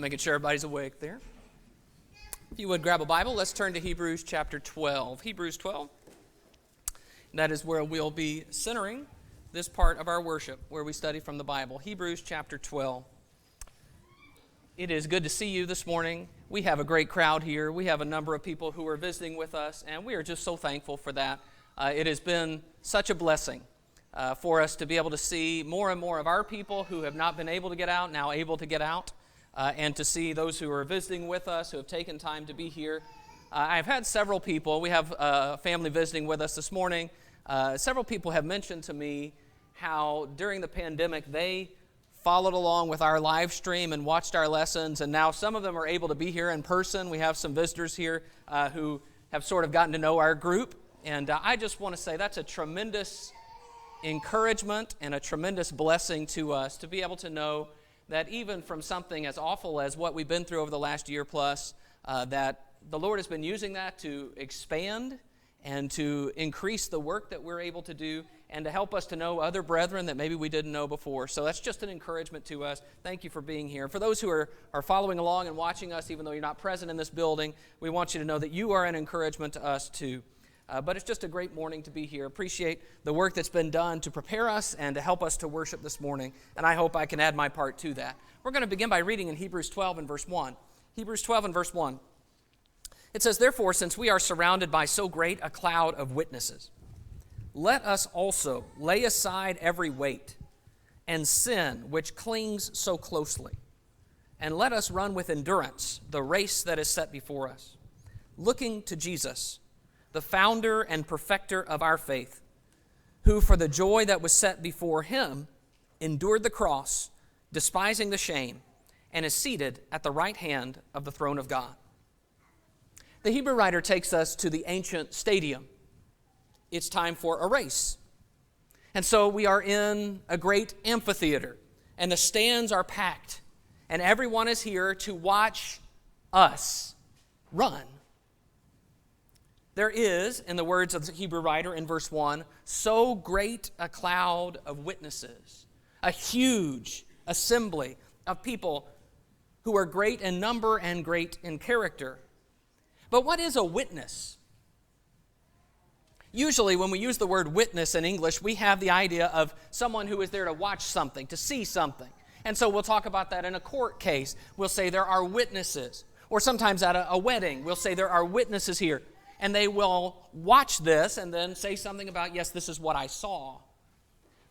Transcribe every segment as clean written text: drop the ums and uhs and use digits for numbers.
Making sure everybody's awake there. If you would grab a Bible, let's turn to Hebrews chapter 12. Hebrews 12. That is where we'll be centering this part of our worship, where we study from the Bible. Hebrews chapter 12. It is good to see you this morning. We have a great crowd here. We have a number of people who are visiting with us, and we are just so thankful for that. It has been such a blessing for us to be able to see more and more of our people who have not been able to get out, now able to get out. And to see those who are visiting with us, who have taken time to be here. I've had several people, we have a family visiting with us this morning. Several people have mentioned to me how during the pandemic they followed along with our live stream and watched our lessons, and now some of them are able to be here in person. We have some visitors here who have sort of gotten to know our group, and I just want to say that's a tremendous encouragement and a tremendous blessing to us to be able to know that even from something as awful as what we've been through over the last year plus, that the Lord has been using that to expand and to increase the work that we're able to do and to help us to know other brethren that maybe we didn't know before. So that's just an encouragement to us. Thank you for being here. For those who are following along and watching us, even though you're not present in this building, we want you to know that you are an encouragement to us too. But it's just a great morning to be here. Appreciate the work that's been done to prepare us and to help us to worship this morning. And I hope I can add my part to that. We're going to begin by reading in Hebrews 12 and verse 1. Hebrews 12 and verse 1. It says, "Therefore, since we are surrounded by so great a cloud of witnesses, let us also lay aside every weight and sin which clings so closely, and let us run with endurance the race that is set before us, looking to Jesus, the founder and perfecter of our faith, who for the joy that was set before him endured the cross, despising the shame, and is seated at the right hand of the throne of God." The Hebrew writer takes us to the ancient stadium. It's time for a race. And so we are in a great amphitheater, and the stands are packed, and everyone is here to watch us run. There is, in the words of the Hebrew writer in verse 1, so great a cloud of witnesses, a huge assembly of people who are great in number and great in character. But what is a witness? Usually when we use the word witness in English, we have the idea of someone who is there to watch something, to see something. And so we'll talk about that in a court case. We'll say there are witnesses. Or sometimes at a wedding, we'll say there are witnesses here. And they will watch this and then say something about, yes, this is what I saw.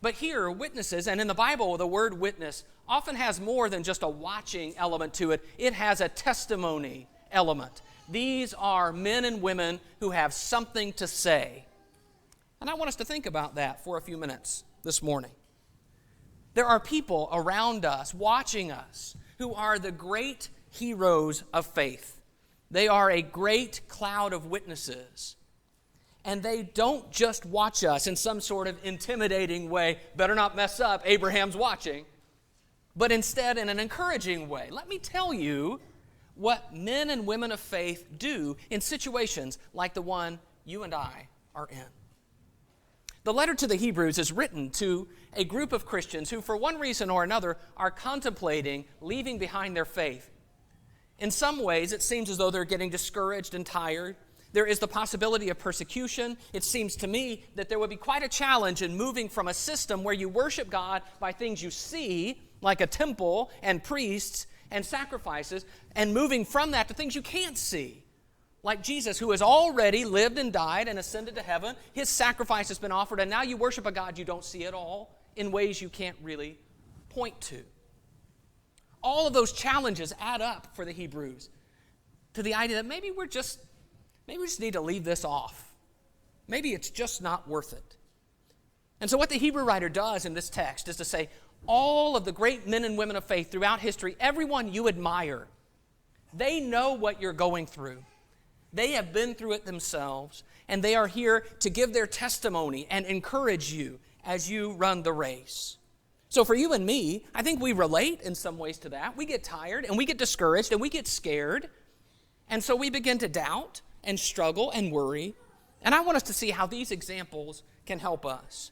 But here, witnesses, and in the Bible, the word witness often has more than just a watching element to it. It has a testimony element. These are men and women who have something to say. And I want us to think about that for a few minutes this morning. There are people around us, watching us, who are the great heroes of faith. They are a great cloud of witnesses. And they don't just watch us in some sort of intimidating way, better not mess up, Abraham's watching, but instead in an encouraging way. Let me tell you what men and women of faith do in situations like the one you and I are in. The letter to the Hebrews is written to a group of Christians who, for one reason or another, are contemplating leaving behind their faith. In some ways, it seems as though they're getting discouraged and tired. There is the possibility of persecution. It seems to me that there would be quite a challenge in moving from a system where you worship God by things you see, like a temple and priests and sacrifices, and moving from that to things you can't see, like Jesus, who has already lived and died and ascended to heaven. His sacrifice has been offered, and now you worship a God you don't see at all in ways you can't really point to. All of those challenges add up for the Hebrews to the idea that maybe we just need to leave this off. Maybe it's just not worth it. And so what the Hebrew writer does in this text is to say, all of the great men and women of faith throughout history, everyone you admire, they know what you're going through. They have been through it themselves, and they are here to give their testimony and encourage you as you run the race. So for you and me, I think we relate in some ways to that. We get tired, and we get discouraged, and we get scared. And so we begin to doubt and struggle and worry. And I want us to see how these examples can help us.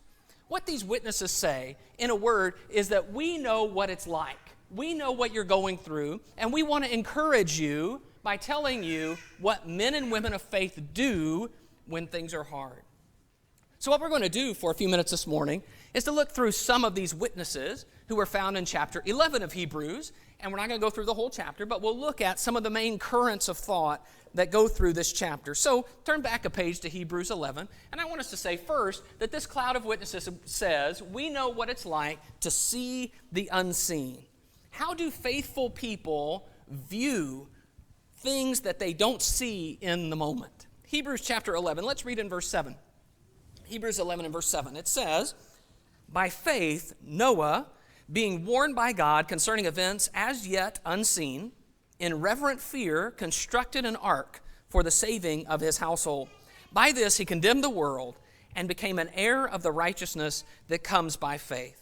What these witnesses say, in a word, is that we know what it's like we know what you're going through, and we want to encourage you by telling you what men and women of faith do when things are hard. So what we're going to do for a few minutes this morning is to look through some of these witnesses who are found in chapter 11 of Hebrews, and we're not going to go through the whole chapter, but we'll look at some of the main currents of thought that go through this chapter. So turn back a page to Hebrews 11, and I want us to say first that this cloud of witnesses says we know what it's like to see the unseen. How do faithful people view things that they don't see in the moment? Hebrews chapter 11, let's read in verse 7. Hebrews 11 and verse 7, it says, "By faith Noah, being warned by God concerning events as yet unseen, in reverent fear constructed an ark for the saving of his household. By this he condemned the world and became an heir of the righteousness that comes by faith."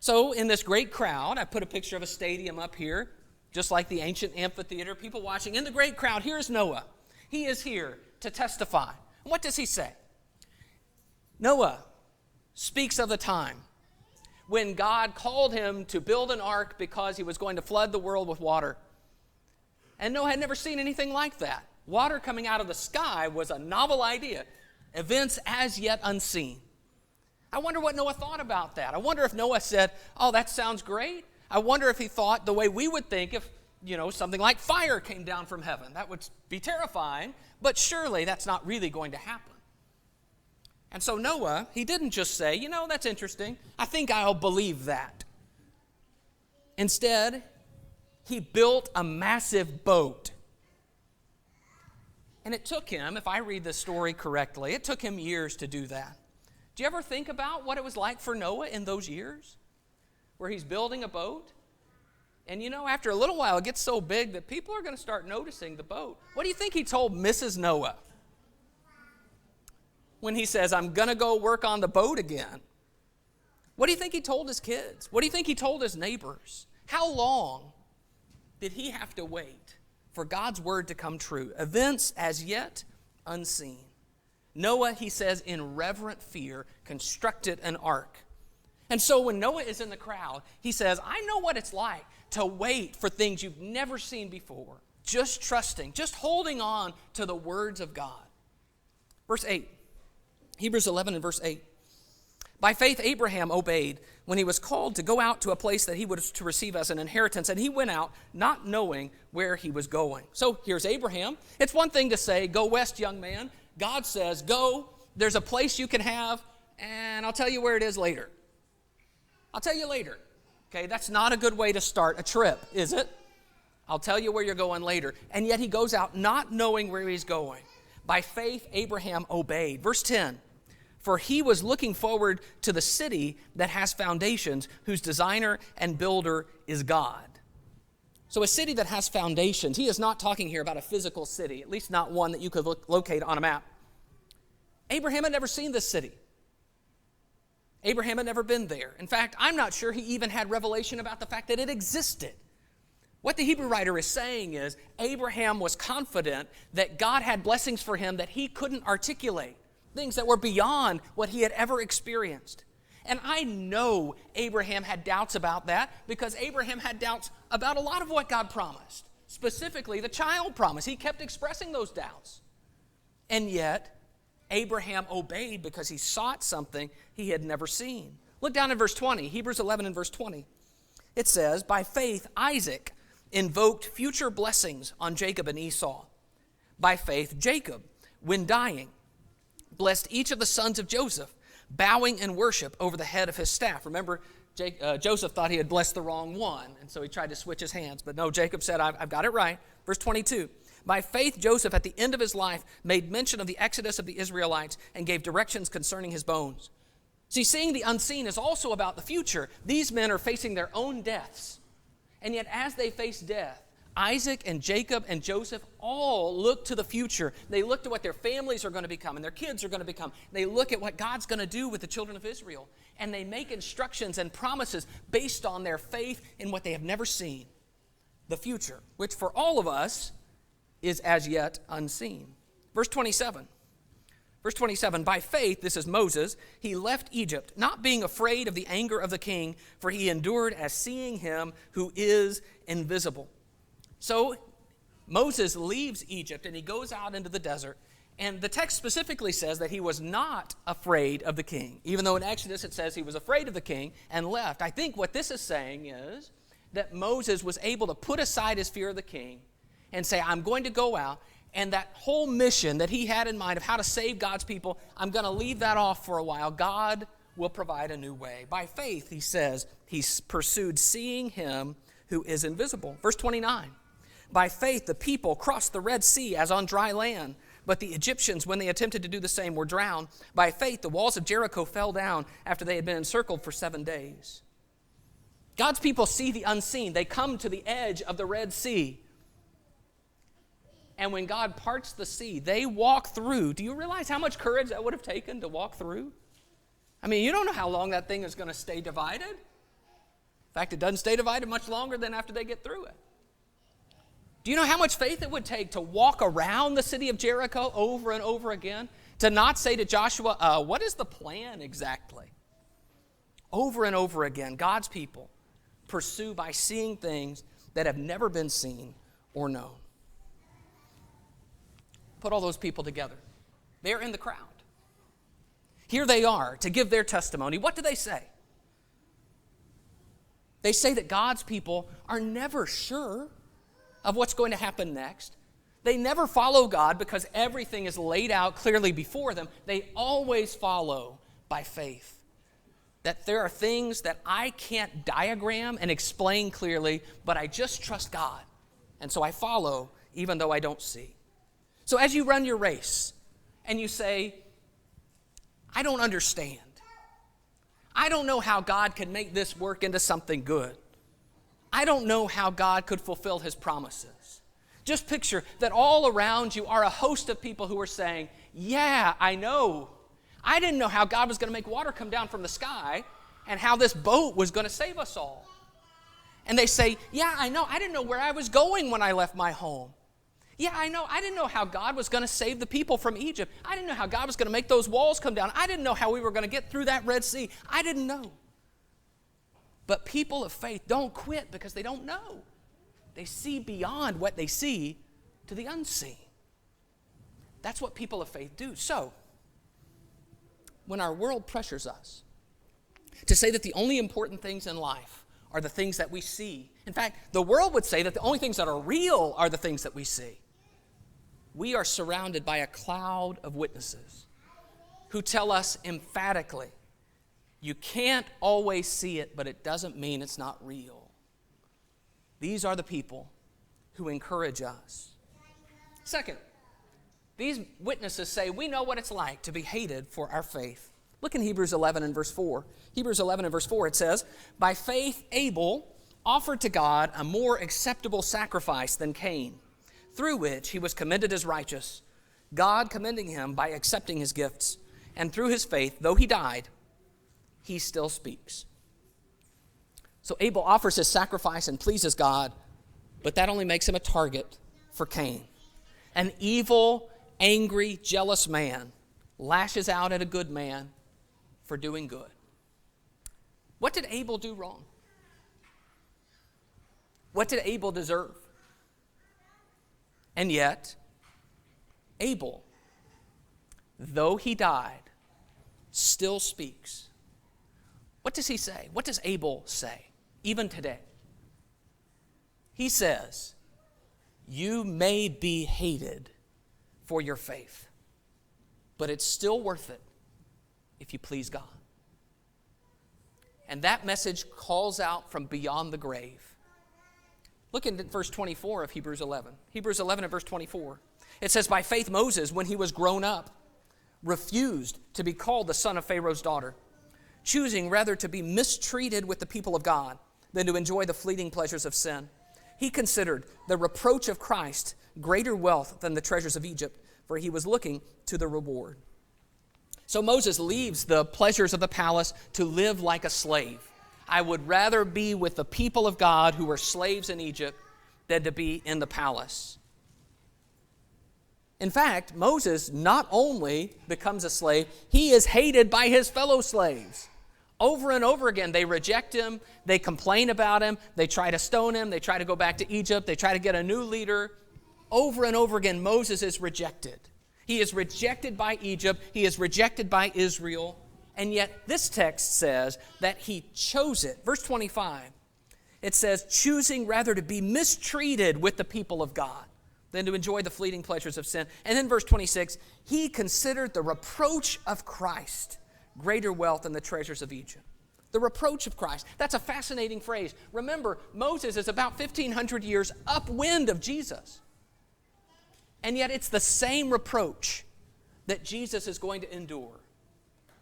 So in this great crowd, I put a picture of a stadium up here, just like the ancient amphitheater, people watching. In the great crowd, here's Noah. He is here to testify. And what does he say? Noah speaks of the time when God called him to build an ark because he was going to flood the world with water. And Noah had never seen anything like that. Water coming out of the sky was a novel idea. Events as yet unseen. I wonder what Noah thought about that. I wonder if Noah said, "Oh, that sounds great." I wonder if he thought the way we would think if, something like fire came down from heaven. That would be terrifying, but surely that's not really going to happen. And so Noah, he didn't just say, "That's interesting. I think I'll believe that." Instead, he built a massive boat. And it took him, if I read the story correctly, it took him years to do that. Do you ever think about what it was like for Noah in those years where he's building a boat? And after a little while, it gets so big that people are going to start noticing the boat. What do you think he told Mrs. Noah when he says, "I'm going to go work on the boat again"? What do you think he told his kids? What do you think he told his neighbors? How long did he have to wait for God's word to come true? Events as yet unseen. Noah, he says, in reverent fear, constructed an ark. And so when Noah is in the crowd, he says, "I know what it's like to wait for things you've never seen before. Just trusting, just holding on to the words of God." Verse 8, Hebrews 11 and verse 8. "By faith Abraham obeyed when he was called to go out to a place that he was to receive as an inheritance, and he went out not knowing where he was going." So here's Abraham. It's one thing to say, "Go west, young man." God says, "Go, there's a place you can have, and I'll tell you where it is later." I'll tell you later. Okay, that's not a good way to start a trip, is it? I'll tell you where you're going later. And yet he goes out not knowing where he's going. By faith, Abraham obeyed. Verse 10, "For he was looking forward to the city that has foundations, whose designer and builder is God." So a city that has foundations, he is not talking here about a physical city, at least not one that you could locate on a map. Abraham had never seen this city. Abraham had never been there. In fact, I'm not sure he even had revelation about the fact that it existed. What the Hebrew writer is saying is Abraham was confident that God had blessings for him that he couldn't articulate, things that were beyond what he had ever experienced. And I know Abraham had doubts about that because Abraham had doubts about a lot of what God promised, specifically the child promise. He kept expressing those doubts. And yet, Abraham obeyed because he sought something he had never seen. Look down in verse 20, Hebrews 11 and verse 20. It says, "By faith Isaac invoked future blessings on Jacob and Esau. By faith Jacob, when dying, blessed each of the sons of Joseph, bowing in worship over the head of his staff." Remember, Joseph thought he had blessed the wrong one, and so he tried to switch his hands. But no, Jacob said, I've got it right. Verse 22, "By faith Joseph at the end of his life made mention of the exodus of the Israelites and gave directions concerning his bones." See, seeing the unseen is also about the future. These men are facing their own deaths. And yet as they face death, Isaac and Jacob and Joseph all look to the future. They look to what their families are going to become and their kids are going to become. They look at what God's going to do with the children of Israel. And they make instructions and promises based on their faith in what they have never seen. The future, which for all of us is as yet unseen. Verse 27, Verse 27, by faith, this is Moses, he left Egypt, not being afraid of the anger of the king, for he endured as seeing him who is invisible. So Moses leaves Egypt and he goes out into the desert. And the text specifically says that he was not afraid of the king, even though in Exodus it says he was afraid of the king and left. I think what this is saying is that Moses was able to put aside his fear of the king and say, I'm going to go out, and that whole mission that he had in mind of how to save God's people, I'm going to leave that off for a while. God will provide a new way. By faith, he says, he pursued seeing him who is invisible. Verse 29, by faith the people crossed the Red Sea as on dry land, but the Egyptians, when they attempted to do the same, were drowned. By faith the walls of Jericho fell down after they had been encircled for 7 days. God's people see the unseen. They come to the edge of the Red Sea. And when God parts the sea, they walk through. Do you realize how much courage that would have taken to walk through? I mean, you don't know how long that thing is going to stay divided. In fact, it doesn't stay divided much longer than after they get through it. Do you know how much faith it would take to walk around the city of Jericho over and over again? To not say to Joshua, what is the plan exactly? Over and over again, God's people pursue by seeing things that have never been seen or known. Put all those people together. They're in the crowd. Here they are to give their testimony. What do they say? They say that God's people are never sure of what's going to happen next. They never follow God because everything is laid out clearly before them. They always follow by faith. That there are things that I can't diagram and explain clearly, but I just trust God. And so I follow even though I don't see. So as you run your race and you say, I don't understand. I don't know how God can make this work into something good. I don't know how God could fulfill his promises. Just picture that all around you are a host of people who are saying, yeah, I know. I didn't know how God was going to make water come down from the sky and how this boat was going to save us all. And they say, yeah, I know. I didn't know where I was going when I left my home. Yeah, I know. I didn't know how God was going to save the people from Egypt. I didn't know how God was going to make those walls come down. I didn't know how we were going to get through that Red Sea. I didn't know. But people of faith don't quit because they don't know. They see beyond what they see to the unseen. That's what people of faith do. So, when our world pressures us to say that the only important things in life are the things that we see. In fact, the world would say that the only things that are real are the things that we see. We are surrounded by a cloud of witnesses who tell us emphatically, you can't always see it, but it doesn't mean it's not real. These are the people who encourage us. Second, these witnesses say we know what it's like to be hated for our faith. Look in Hebrews 11 and verse 4. Hebrews 11 and verse 4, it says, by faith Abel offered to God a more acceptable sacrifice than Cain, through which he was commended as righteous, God commending him by accepting his gifts. And through his faith, though he died, he still speaks. So Abel offers his sacrifice and pleases God, but that only makes him a target for Cain. An evil, angry, jealous man lashes out at a good man for doing good. What did Abel do wrong? What did Abel deserve? And yet, Abel, though he died, still speaks. What does he say? What does Abel say, even today? He says, you may be hated for your faith, but it's still worth it if you please God. And that message calls out from beyond the grave. Look at verse 24 of Hebrews 11. Hebrews 11 and verse 24. It says, by faith Moses, when he was grown up, refused to be called the son of Pharaoh's daughter, choosing rather to be mistreated with the people of God than to enjoy the fleeting pleasures of sin. He considered the reproach of Christ greater wealth than the treasures of Egypt, for he was looking to the reward. So Moses leaves the pleasures of the palace to live like a slave. I would rather be with the people of God who were slaves in Egypt than to be in the palace. In fact, Moses not only becomes a slave, he is hated by his fellow slaves. Over and over again, they reject him, they complain about him, they try to stone him, they try to go back to Egypt, they try to get a new leader. Over and over again, Moses is rejected. He is rejected by Egypt, he is rejected by Israel, and yet this text says that he chose it. Verse 25, it says, choosing rather to be mistreated with the people of God than to enjoy the fleeting pleasures of sin. And then verse 26, he considered the reproach of Christ greater wealth than the treasures of Egypt. The reproach of Christ. That's a fascinating phrase. Remember, Moses is about 1,500 years upwind of Jesus. And yet it's the same reproach that Jesus is going to endure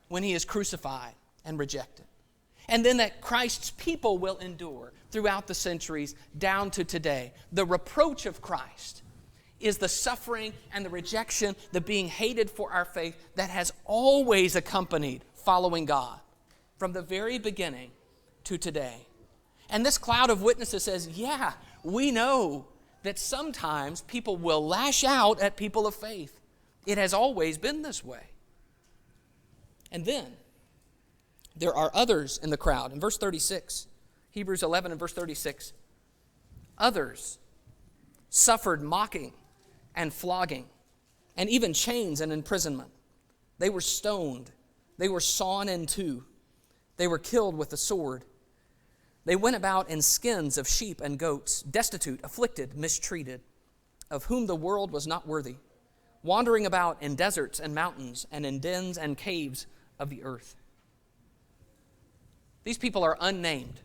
when he is crucified and rejected. And then that Christ's people will endure throughout the centuries down to today. The reproach of Christ is the suffering and the rejection, the being hated for our faith that has always accompanied following God from the very beginning to today. And this cloud of witnesses says, yeah, we know that sometimes people will lash out at people of faith. It has always been this way. And then there are others in the crowd. In verse 36, Hebrews 11 and verse 36, others suffered mocking and flogging, and even chains and imprisonment. They were stoned. They were sawn in two. They were killed with the sword. They went about in skins of sheep and goats, destitute, afflicted, mistreated, of whom the world was not worthy, wandering about in deserts and mountains and in dens and caves of the earth. These people are unnamed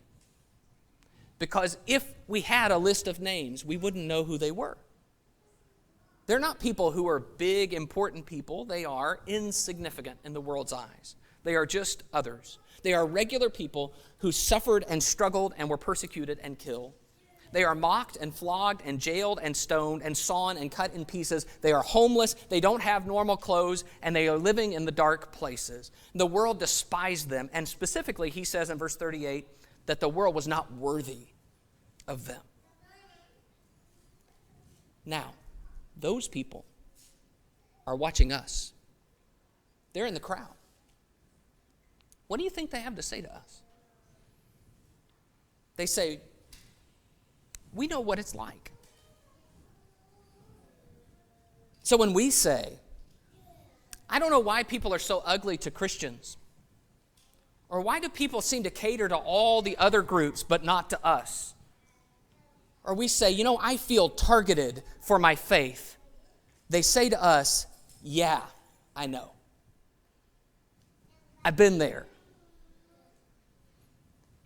because if we had a list of names, we wouldn't know who they were. They're not people who are big, important people. They are insignificant in the world's eyes. They are just others. They are regular people who suffered and struggled and were persecuted and killed. They are mocked and flogged and jailed and stoned and sawn and cut in pieces. They are homeless. They don't have normal clothes, and they are living in the dark places. The world despised them, and specifically, he says in verse 38, that the world was not worthy of them. Now, those people are watching us. They're in the crowd. What do you think they have to say to us? They say, we know what it's like. So when we say, I don't know why people are so ugly to Christians, or why do people seem to cater to all the other groups but not to us? Or we say, I feel targeted for my faith. They say to us, yeah, I know. I've been there.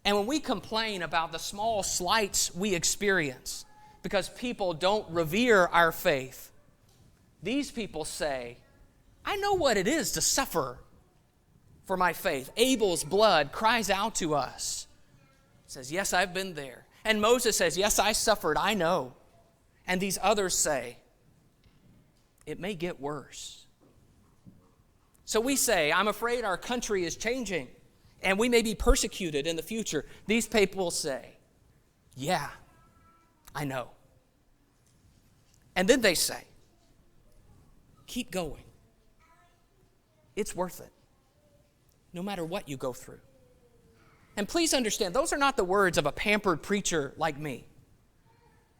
And when we complain about the small slights we experience because people don't revere our faith, these people say, I know what it is to suffer for my faith. Abel's blood cries out to us. He says, yes, I've been there. And Moses says, yes, I suffered, I know. And these others say, it may get worse. So we say, I'm afraid our country is changing and we may be persecuted in the future. These people say, yeah, I know. And then they say, keep going. It's worth it, no matter what you go through. And please understand, those are not the words of a pampered preacher like me.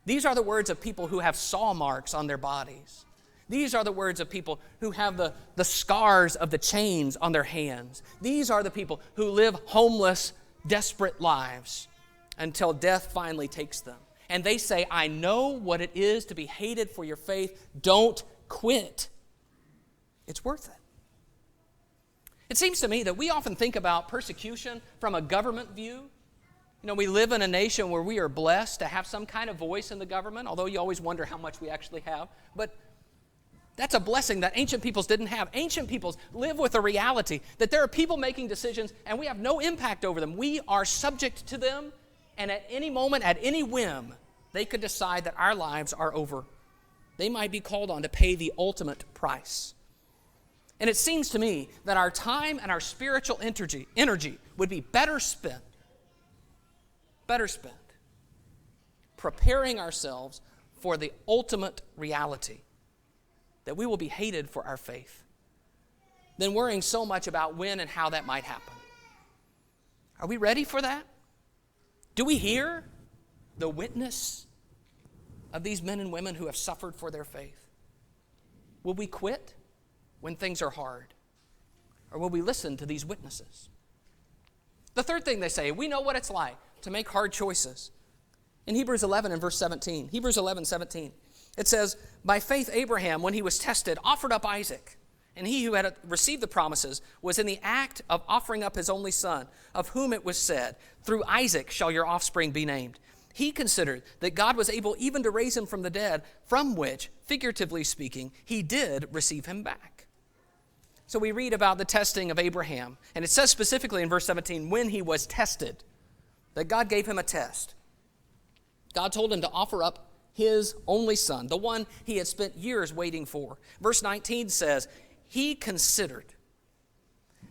These are the words of people who have saw marks on their bodies. These are the words of people who have the scars of the chains on their hands. These are the people who live homeless, desperate lives until death finally takes them. And they say, I know what it is to be hated for your faith. Don't quit. It's worth it. It seems to me that we often think about persecution from a government view. We live in a nation where we are blessed to have some kind of voice in the government, although you always wonder how much we actually have. But that's a blessing that ancient peoples didn't have. Ancient peoples live with a reality that there are people making decisions and we have no impact over them. We are subject to them, and at any moment, at any whim, they could decide that our lives are over. They might be called on to pay the ultimate price. And it seems to me that our time and our spiritual energy would be better spent preparing ourselves for the ultimate reality that we will be hated for our faith than worrying so much about when and how that might happen. Are we ready for that? Do we hear the witness of these men and women who have suffered for their faith? Will we quit when things are hard? Or will we listen to these witnesses? The third thing they say, we know what it's like to make hard choices. In Hebrews 11 and verse 17, Hebrews 11:17, it says, by faith Abraham, when he was tested, offered up Isaac. And he who had received the promises was in the act of offering up his only son, of whom it was said, through Isaac shall your offspring be named. He considered that God was able even to raise him from the dead, from which, figuratively speaking, he did receive him back. So we read about the testing of Abraham, and it says specifically in verse 17, when he was tested, that God gave him a test. God told him to offer up his only son, the one he had spent years waiting for. Verse 19 says, he considered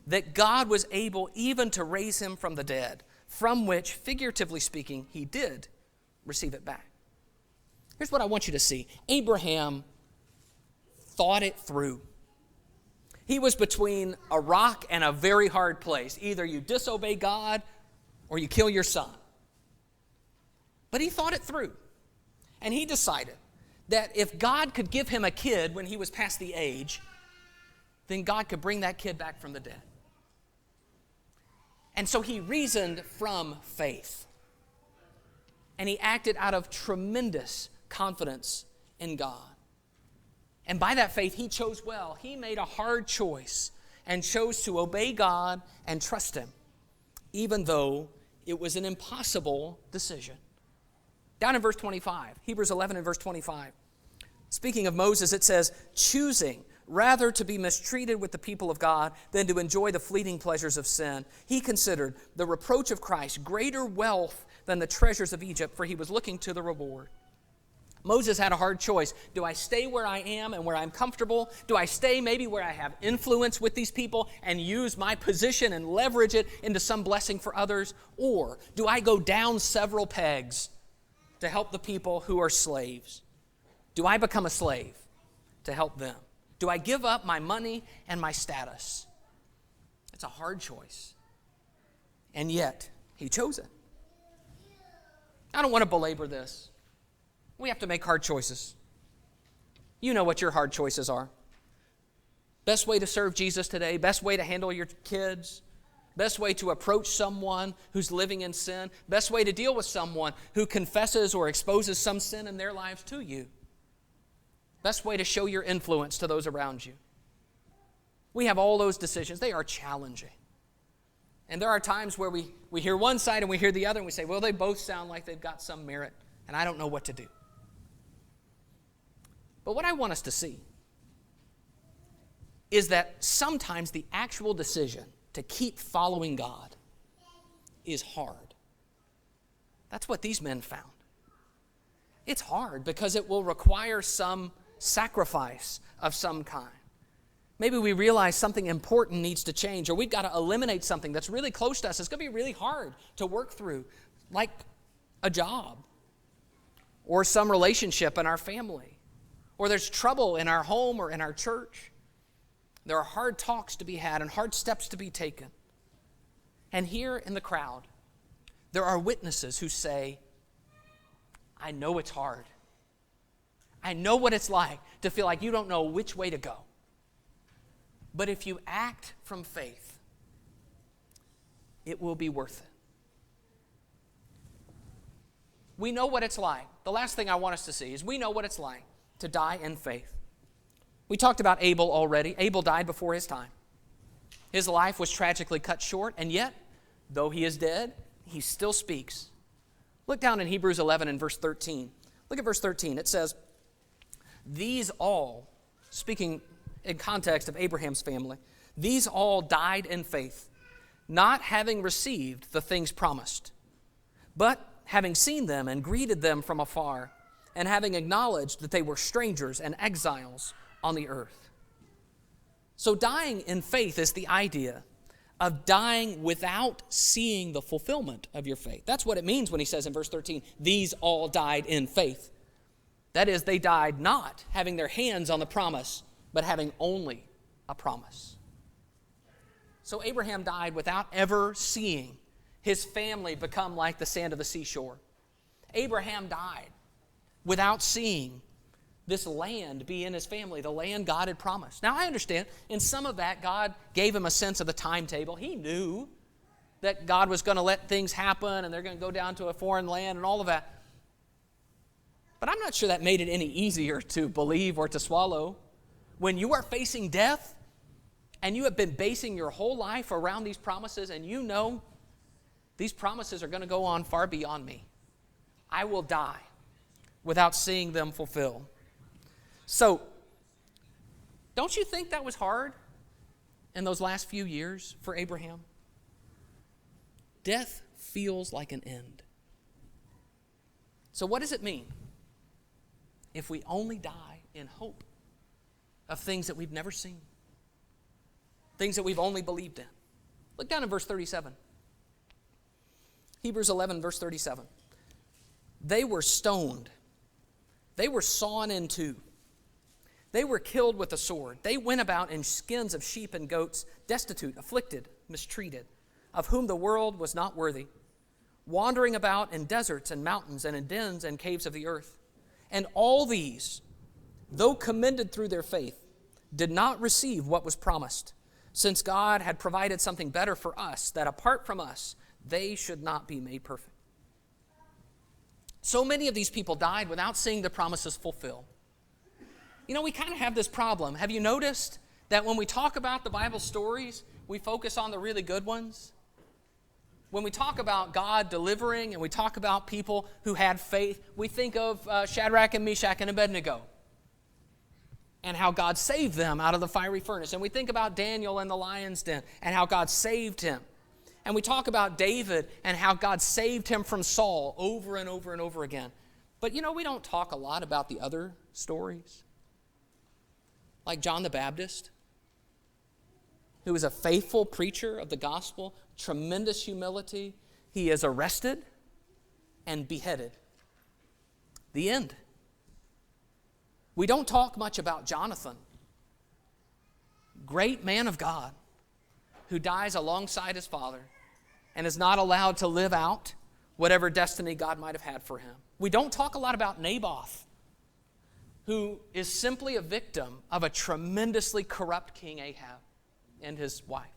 that God was able even to raise him from the dead, from which, figuratively speaking, he did receive it back. Here's what I want you to see. Abraham thought it through. He was between a rock and a very hard place. Either you disobey God or you kill your son. But he thought it through. And he decided that if God could give him a kid when he was past the age, then God could bring that kid back from the dead. And so he reasoned from faith. And he acted out of tremendous confidence in God. And by that faith, he chose well. He made a hard choice and chose to obey God and trust him, even though it was an impossible decision. Down in verse 25, Hebrews 11 and verse 25. Speaking of Moses, it says, choosing rather to be mistreated with the people of God than to enjoy the fleeting pleasures of sin, he considered the reproach of Christ greater wealth than the treasures of Egypt, for he was looking to the reward. Moses had a hard choice. Do I stay where I am and where I'm comfortable? Do I stay maybe where I have influence with these people and use my position and leverage it into some blessing for others? Or do I go down several pegs to help the people who are slaves? Do I become a slave to help them? Do I give up my money and my status? It's a hard choice. And yet, he chose it. I don't want to belabor this. We have to make hard choices. You know what your hard choices are. Best way to serve Jesus today, best way to handle your kids, best way to approach someone who's living in sin, best way to deal with someone who confesses or exposes some sin in their lives to you. Best way to show your influence to those around you. We have all those decisions. They are challenging. And there are times where we hear one side and we hear the other and we say, well, they both sound like they've got some merit, and I don't know what to do. But what I want us to see is that sometimes the actual decision to keep following God is hard. That's what these men found. It's hard because it will require some sacrifice of some kind. Maybe we realize something important needs to change, or we've got to eliminate something that's really close to us. It's going to be really hard to work through, like a job or some relationship in our family, or there's trouble in our home or in our church. There are hard talks to be had and hard steps to be taken. And here in the crowd, there are witnesses who say, I know it's hard. I know what it's like to feel like you don't know which way to go. But if you act from faith, it will be worth it. We know what it's like. The last thing I want us to see is we know what it's like to die in faith. We talked about Abel already. Abel died before his time. His life was tragically cut short, and yet, though he is dead, he still speaks. Look down in Hebrews 11 and verse 13. Look at verse 13. It says, these all, speaking in context of Abraham's family, these all died in faith, not having received the things promised, but having seen them and greeted them from afar, and having acknowledged that they were strangers and exiles on the earth. So dying in faith is the idea of dying without seeing the fulfillment of your faith. That's what it means when he says in verse 13, these all died in faith. That is, they died not having their hands on the promise, but having only a promise. So Abraham died without ever seeing his family become like the sand of the seashore. Abraham died without seeing this land be in his family, the land God had promised. Now I understand, in some of that, God gave him a sense of the timetable. He knew that God was going to let things happen and they're going to go down to a foreign land and all of that. But I'm not sure that made it any easier to believe or to swallow. When you are facing death and you have been basing your whole life around these promises and you know these promises are going to go on far beyond me, I will die without seeing them fulfilled. So, don't you think that was hard in those last few years for Abraham? Death feels like an end. So what does it mean if we only die in hope of things that we've never seen, things that we've only believed in? Look down in verse 37. Hebrews 11, verse 37. They were stoned. They were sawn in two. They were killed with a sword. They went about in skins of sheep and goats, destitute, afflicted, mistreated, of whom the world was not worthy, wandering about in deserts and mountains and in dens and caves of the earth. And all these, though commended through their faith, did not receive what was promised, since God had provided something better for us, that apart from us, they should not be made perfect. So many of these people died without seeing the promises fulfilled. You know, we kind of have this problem. Have you noticed that when we talk about the Bible stories, we focus on the really good ones? When we talk about God delivering and we talk about people who had faith, we think of Shadrach and Meshach and Abednego and how God saved them out of the fiery furnace. And we think about Daniel in the lion's den and how God saved him. And we talk about David and how God saved him from Saul over and over and over again. But you know, we don't talk a lot about the other stories. Like John the Baptist, who is a faithful preacher of the gospel, tremendous humility. He is arrested and beheaded. The end. We don't talk much about Jonathan, great man of God, who dies alongside his father and is not allowed to live out whatever destiny God might have had for him. We don't talk a lot about Naboth, who is simply a victim of a tremendously corrupt King Ahab and his wife.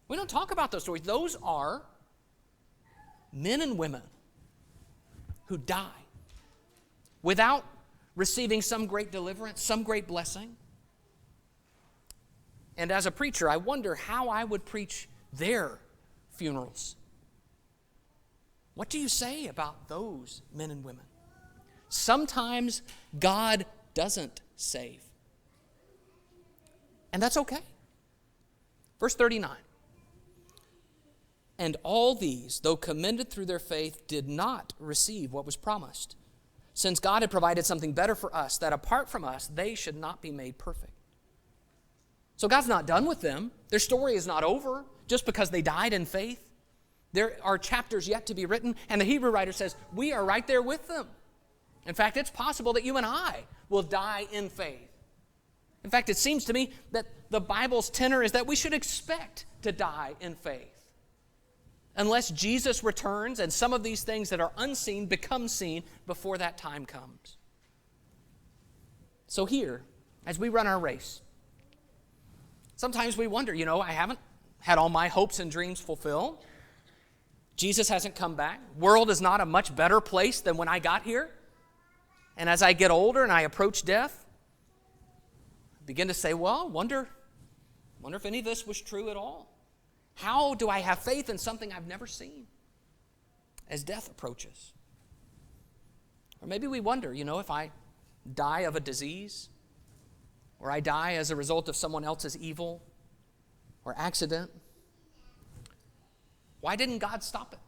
We don't talk about those stories. Those are men and women who die without receiving some great deliverance, some great blessing. And as a preacher, I wonder how I would preach their funerals. What do you say about those men and women? Sometimes God doesn't save. And that's okay. Verse 39. And all these, though commended through their faith, did not receive what was promised, since God had provided something better for us, that apart from us, they should not be made perfect. So God's not done with them. Their story is not over just because they died in faith. There are chapters yet to be written, and the Hebrew writer says, we are right there with them. In fact, it's possible that you and I will die in faith. In fact, it seems to me that the Bible's tenor is that we should expect to die in faith, unless Jesus returns and some of these things that are unseen become seen before that time comes. So here, as we run our race, sometimes we wonder, I haven't had all my hopes and dreams fulfilled. Jesus hasn't come back. World is not a much better place than when I got here. And as I get older and I approach death, I begin to say, wonder if any of this was true at all. How do I have faith in something I've never seen as death approaches? Or maybe we wonder, if I die of a disease, or I die as a result of someone else's evil or accident, why didn't God stop it?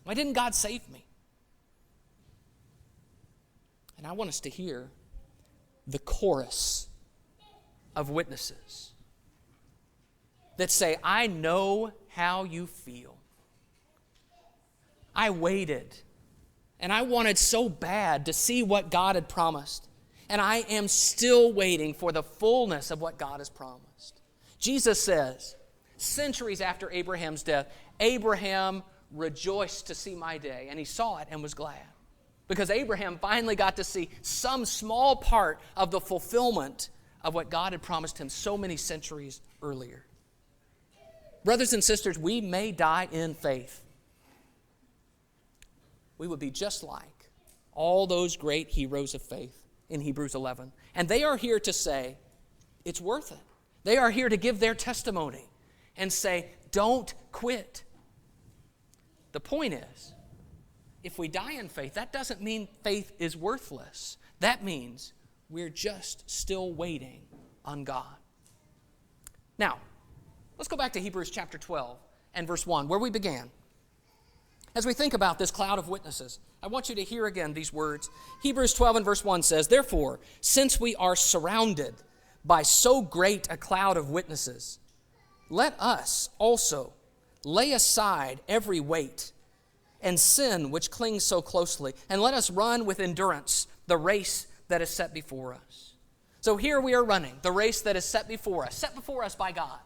Why didn't God save me? And I want us to hear the chorus of witnesses that say, I know how you feel. I waited And I wanted so bad to see what God had promised. And I am still waiting for the fullness of what God has promised. Jesus says, centuries after Abraham's death, Abraham rejoiced to see my day. And he saw it and was glad. Because Abraham finally got to see some small part of the fulfillment of what God had promised him so many centuries earlier. Brothers and sisters, we may die in faith. We would be just like all those great heroes of faith in Hebrews 11. And they are here to say, it's worth it. They are here to give their testimony and say, don't quit. The point is, if we die in faith, that doesn't mean faith is worthless. That means we're just still waiting on God. Now, let's go back to Hebrews chapter 12 and verse 1, where we began. As we think about this cloud of witnesses, I want you to hear again these words. Hebrews 12 and verse 1 says, therefore, since we are surrounded by so great a cloud of witnesses, let us also lay aside every weight and sin which clings so closely, and let us run with endurance the race that is set before us. So here we are running the race that is set before us by God.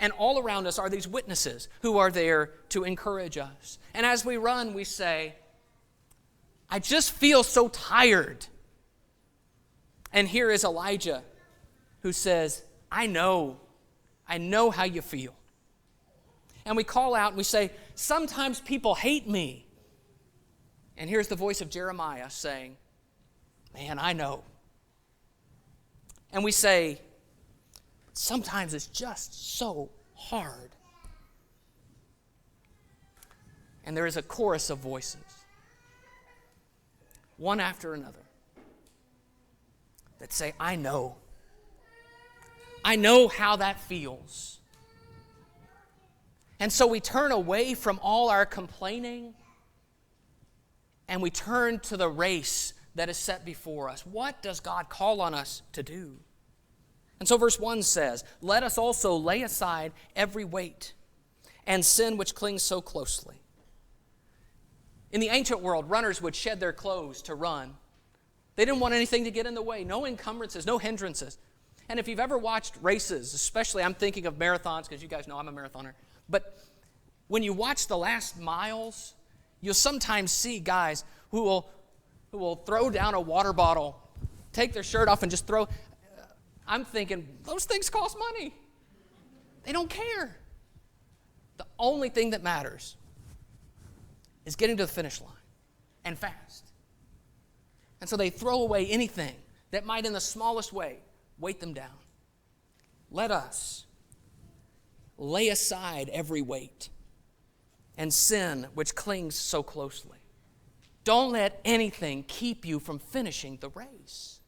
And all around us are these witnesses who are there to encourage us. And as we run, we say, I just feel so tired. And here is Elijah who says, I know how you feel. And we call out and we say, sometimes people hate me. And here's the voice of Jeremiah saying, man, I know. And we say, sometimes it's just so hard. And there is a chorus of voices, one after another, that say, I know. I know how that feels. And so we turn away from all our complaining and we turn to the race that is set before us. What does God call on us to do? And so verse 1 says, let us also lay aside every weight and sin which clings so closely. In the ancient world, runners would shed their clothes to run. They didn't want anything to get in the way, no encumbrances, no hindrances. And if you've ever watched races, especially I'm thinking of marathons, because you guys know I'm a marathoner, but when you watch the last miles, you'll sometimes see guys who will throw down a water bottle, take their shirt off and just throw. I'm thinking, those things cost money. They don't care. The only thing that matters is getting to the finish line and fast. And so they throw away anything that might in the smallest way weight them down. Let us lay aside every weight and sin which clings so closely. Don't let anything keep you from finishing the race.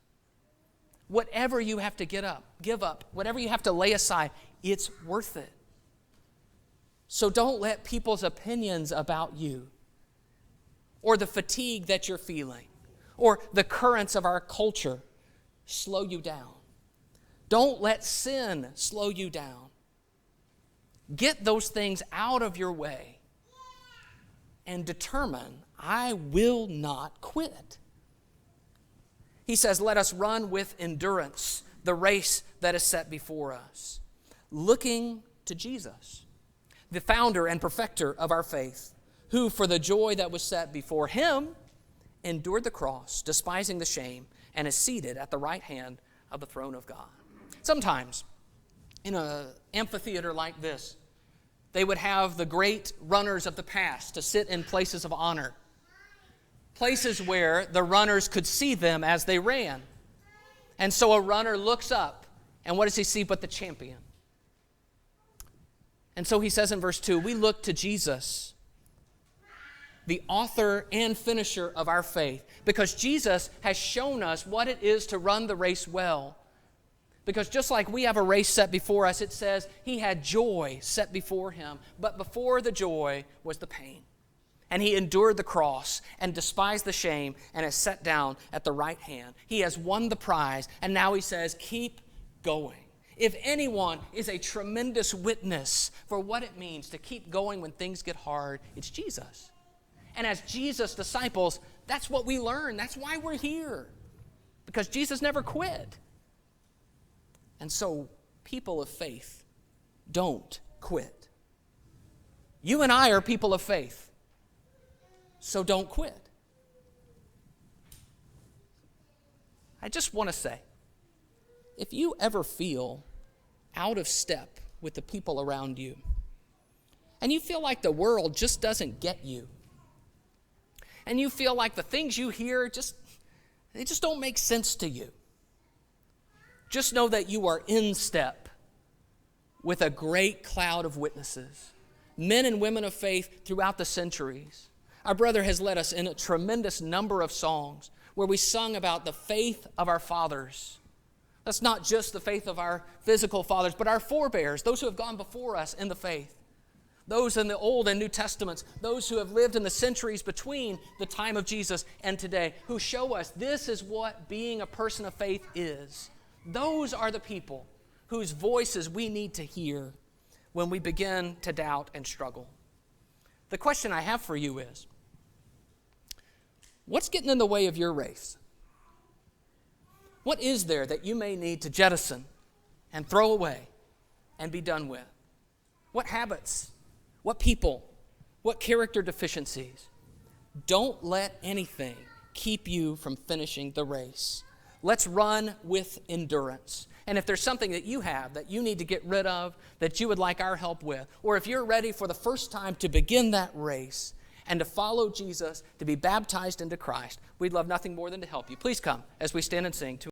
Whatever you have to give up, whatever you have to lay aside, it's worth it. So don't let people's opinions about you or the fatigue that you're feeling or the currents of our culture slow you down. Don't let sin slow you down. Get those things out of your way and determine, I will not quit. He says, let us run with endurance the race that is set before us, looking to Jesus, the founder and perfecter of our faith, who for the joy that was set before him endured the cross, despising the shame, and is seated at the right hand of the throne of God. Sometimes in an amphitheater like this, they would have the great runners of the past to sit in places of honor, places where the runners could see them as they ran. And so a runner looks up, and what does he see but the champion? And so he says in verse 2, we look to Jesus, the author and finisher of our faith, because Jesus has shown us what it is to run the race well. Because just like we have a race set before us, it says he had joy set before him, but before the joy was the pain. And he endured the cross and despised the shame and is set down at the right hand. He has won the prize, and now he says, keep going. If anyone is a tremendous witness for what it means to keep going when things get hard, it's Jesus. And as Jesus' disciples, that's what we learn. That's why we're here. Because Jesus never quit. And so, people of faith, don't quit. You and I are people of faith. So don't quit. I just want to say, if you ever feel out of step with the people around you, and you feel like the world just doesn't get you, and you feel like the things you hear they just don't make sense to you, just know that you are in step with a great cloud of witnesses, men and women of faith throughout the centuries. Our brother has led us in a tremendous number of songs where we sung about the faith of our fathers. That's not just the faith of our physical fathers, but our forebears, those who have gone before us in the faith. Those in the Old and New Testaments, those who have lived in the centuries between the time of Jesus and today, who show us this is what being a person of faith is. Those are the people whose voices we need to hear when we begin to doubt and struggle. The question I have for you is, what's getting in the way of your race? What is there that you may need to jettison and throw away and be done with? What habits? What people? What character deficiencies? Don't let anything keep you from finishing the race. Let's run with endurance. And if there's something that you have that you need to get rid of, that you would like our help with, or if you're ready for the first time to begin that race and to follow Jesus, to be baptized into Christ, we'd love nothing more than to help you. Please come as we stand and sing to